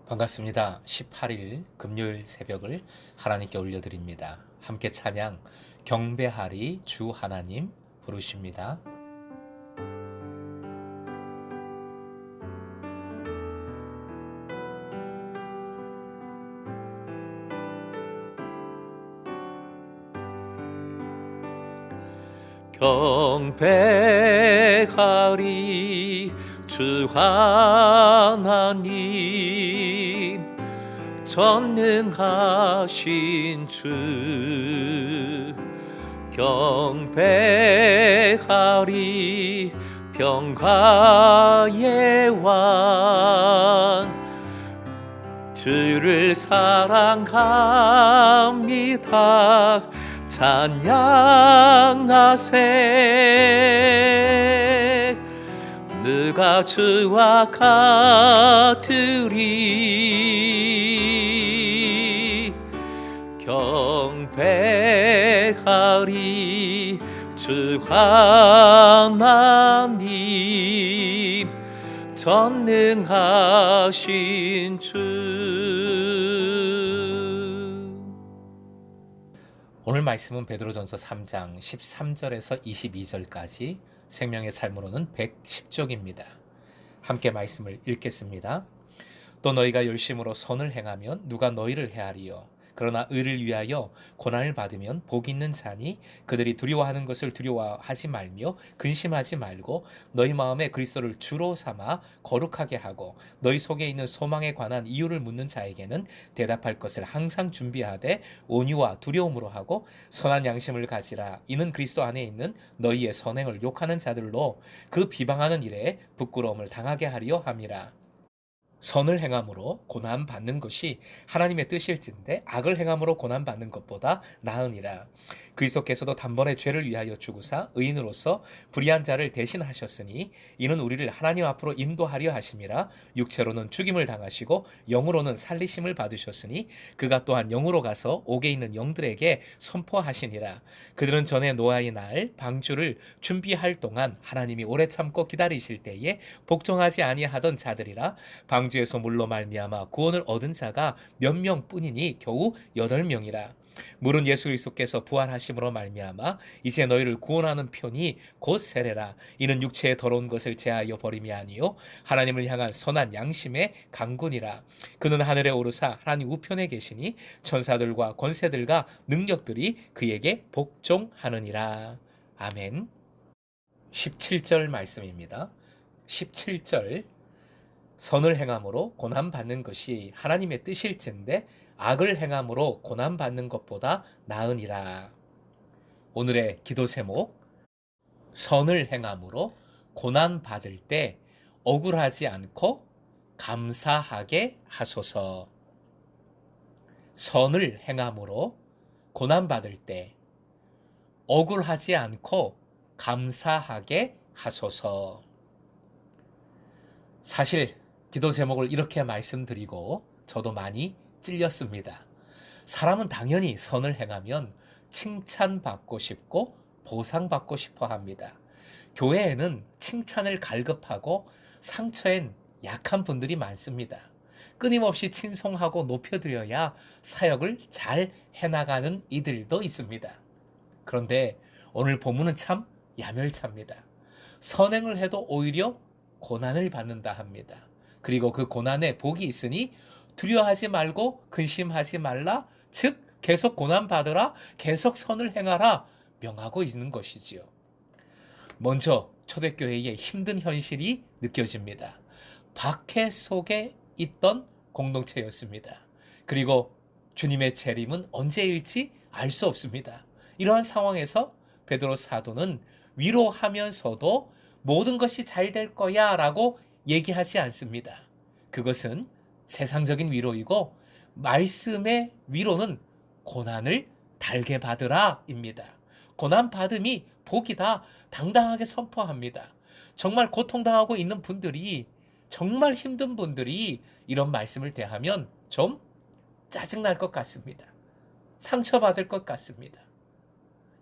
반갑습니다. 18일 금요일 새벽을 하나님께 올려드립니다. 함께 찬양 경배하리 주 하나님 부르십니다. 경배하리 주 하나님 전능하신 주 경배하리 평화의 왕 주를 사랑합니다. 찬양하세. 누가 주와 같으리. 경배하리 주 하나님 전능하신 주. 오늘 말씀은 베드로전서 3장 13절에서 22절까지 생명의 삶으로는 110쪽입니다. 함께 말씀을 읽겠습니다. 또 너희가 열심으로 선을 행하면 누가 너희를 해하리요. 그러나 의를 위하여 고난을 받으면 복 있는 자니 그들이 두려워하는 것을 두려워하지 말며 근심하지 말고 너희 마음에 그리스도를 주로 삼아 거룩하게 하고 너희 속에 있는 소망에 관한 이유를 묻는 자에게는 대답할 것을 항상 준비하되 온유와 두려움으로 하고 선한 양심을 가지라. 이는 그리스도 안에 있는 너희의 선행을 욕하는 자들로 그 비방하는 일에 부끄러움을 당하게 하리요 함이라. 선을 행함으로 고난받는 것이 하나님의 뜻일진데 악을 행함으로 고난받는 것보다 나으니라. 그리스도께서도 단번에 죄를 위하여 죽으사 의인으로서 불의한 자를 대신하셨으니 이는 우리를 하나님 앞으로 인도하려 하심이라. 육체로는 죽임을 당하시고 영으로는 살리심을 받으셨으니 그가 또한 영으로 가서 옥에 있는 영들에게 선포하시니라. 그들은 전에 노아의 날 방주를 준비할 동안 하나님이 오래 참고 기다리실 때에 복종하지 아니하던 자들이라. 방주에서 물로 말미암아 구원을 얻은 자가 몇 명뿐이니 겨우 8명이라. 물은 예수 그리스도께서 부활하심으로 말미암아 이제 너희를 구원하는 편이 곧 세례라. 이는 육체의 더러운 것을 제하여 버림이 아니요 하나님을 향한 선한 양심의 강군이라. 그는 하늘에 오르사 하나님 우편에 계시니 천사들과 권세들과 능력들이 그에게 복종하느니라. 아멘. 17절 말씀입니다. 17절 선을 행함으로 고난받는 것이 하나님의 뜻일진데 악을 행함으로 고난받는 것보다 나으니라. 오늘의 기도 제목, 선을 행함으로 고난받을 때 억울하지 않고 감사하게 하소서. 선을 행함으로 고난받을 때 억울하지 않고 감사하게 하소서. 사실 기도 제목을 이렇게 말씀드리고 저도 많이 찔렸습니다. 사람은 당연히 선을 행하면 칭찬받고 싶고 보상받고 싶어 합니다. 교회에는 칭찬을 갈급하고 상처엔 약한 분들이 많습니다. 끊임없이 칭송하고 높여드려야 사역을 잘 해나가는 이들도 있습니다. 그런데 오늘 본문은 참 야멸차입니다. 선행을 해도 오히려 고난을 받는다 합니다. 그리고 그 고난에 복이 있으니 두려워하지 말고 근심하지 말라. 즉 계속 고난받으라. 계속 선을 행하라. 명하고 있는 것이지요. 먼저 초대교회의 힘든 현실이 느껴집니다. 박해 속에 있던 공동체였습니다. 그리고 주님의 재림은 언제일지 알 수 없습니다. 이러한 상황에서 베드로 사도는 위로하면서도 모든 것이 잘 될 거야 라고 얘기하지 않습니다. 그것은 세상적인 위로이고 말씀의 위로는 고난을 달게 받으라 입니다. 고난받음이 복이다 당당하게 선포합니다. 정말 고통당하고 있는 분들이, 정말 힘든 분들이 이런 말씀을 대하면 좀 짜증날 것 같습니다. 상처받을 것 같습니다.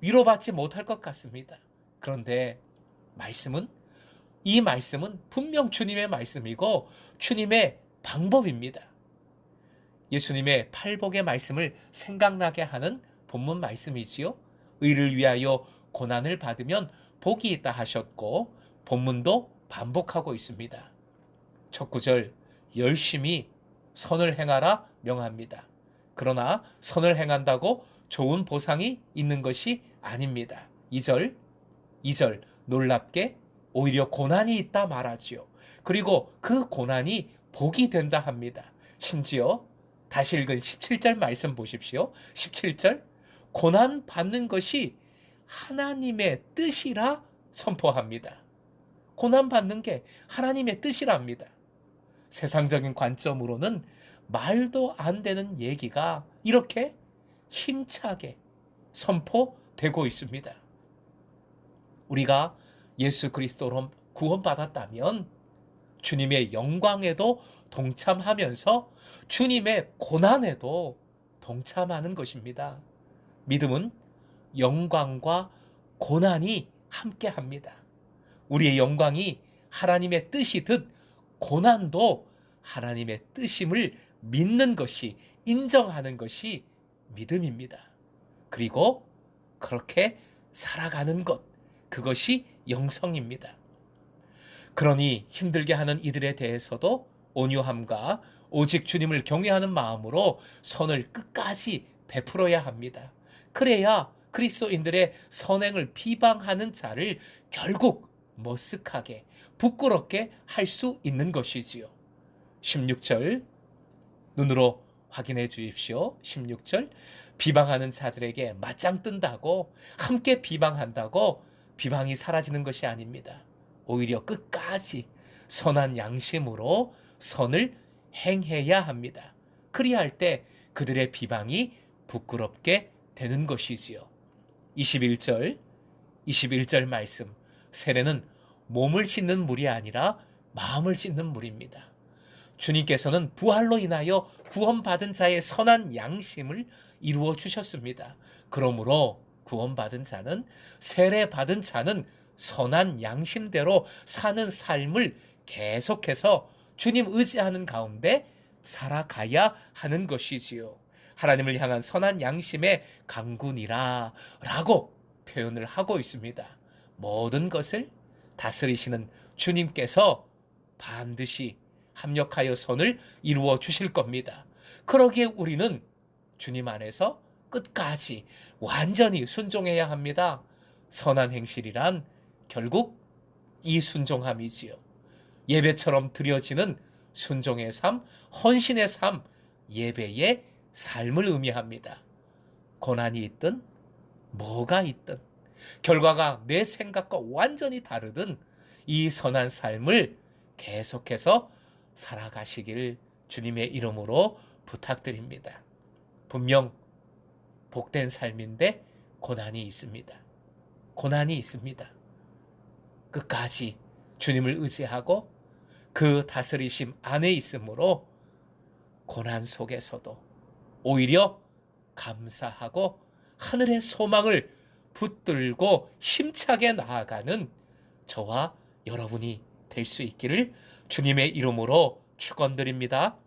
위로받지 못할 것 같습니다. 그런데 이 말씀은 분명 주님의 말씀이고 주님의 방법입니다. 예수님의 팔복의 말씀을 생각나게 하는 본문 말씀이지요. 의를 위하여 고난을 받으면 복이 있다 하셨고 본문도 반복하고 있습니다. 첫 구절 열심히 선을 행하라 명합니다. 그러나 선을 행한다고 좋은 보상이 있는 것이 아닙니다. 2절 놀랍게 오히려 고난이 있다 말하지요. 그리고 그 고난이 복이 된다 합니다. 심지어 다시 읽은 17절 말씀 보십시오. 17절 고난 받는 것이 하나님의 뜻이라 선포합니다. 고난 받는 게 하나님의 뜻이랍니다. 세상적인 관점으로는 말도 안 되는 얘기가 이렇게 힘차게 선포되고 있습니다. 우리가 예수 그리스도로 구원받았다면 주님의 영광에도 동참하면서 주님의 고난에도 동참하는 것입니다. 믿음은 영광과 고난이 함께합니다. 우리의 영광이 하나님의 뜻이듯 고난도 하나님의 뜻임을 믿는 것이, 인정하는 것이 믿음입니다. 그리고 그렇게 살아가는 것, 그것이 영성입니다. 그러니 힘들게 하는 이들에 대해서도 온유함과 오직 주님을 경외하는 마음으로 선을 끝까지 베풀어야 합니다. 그래야 그리스도인들의 선행을 비방하는 자를 결국 머쓱하게, 부끄럽게 할 수 있는 것이지요. 16절 눈으로 확인해 주십시오. 16절 비방하는 자들에게 맞짱 뜬다고, 함께 비방한다고 비방이 사라지는 것이 아닙니다. 오히려 끝까지 선한 양심으로 선을 행해야 합니다. 그리할 때 그들의 비방이 부끄럽게 되는 것이지요. 21절 말씀, 세례는 몸을 씻는 물이 아니라 마음을 씻는 물입니다. 주님께서는 부활로 인하여 구원받은 자의 선한 양심을 이루어 주셨습니다. 그러므로 구원받은 자는, 세례받은 자는 선한 양심대로 사는 삶을 계속해서 주님 의지하는 가운데 살아가야 하는 것이지요. 하나님을 향한 선한 양심의 강군이라 라고 표현을 하고 있습니다. 모든 것을 다스리시는 주님께서 반드시 합력하여 선을 이루어 주실 겁니다. 그러기에 우리는 주님 안에서 끝까지 완전히 순종해야 합니다. 선한 행실이란 결국 이 순종함이지요. 예배처럼 드려지는 순종의 삶, 헌신의 삶, 예배의 삶을 의미합니다. 고난이 있든 뭐가 있든 결과가 내 생각과 완전히 다르든 이 선한 삶을 계속해서 살아가시길 주님의 이름으로 부탁드립니다. 분명 복된 삶인데 고난이 있습니다. 고난이 있습니다. 끝까지 주님을 의지하고 그 다스리심 안에 있으므로 고난 속에서도 오히려 감사하고 하늘의 소망을 붙들고 힘차게 나아가는 저와 여러분이 될 수 있기를 주님의 이름으로 축원드립니다.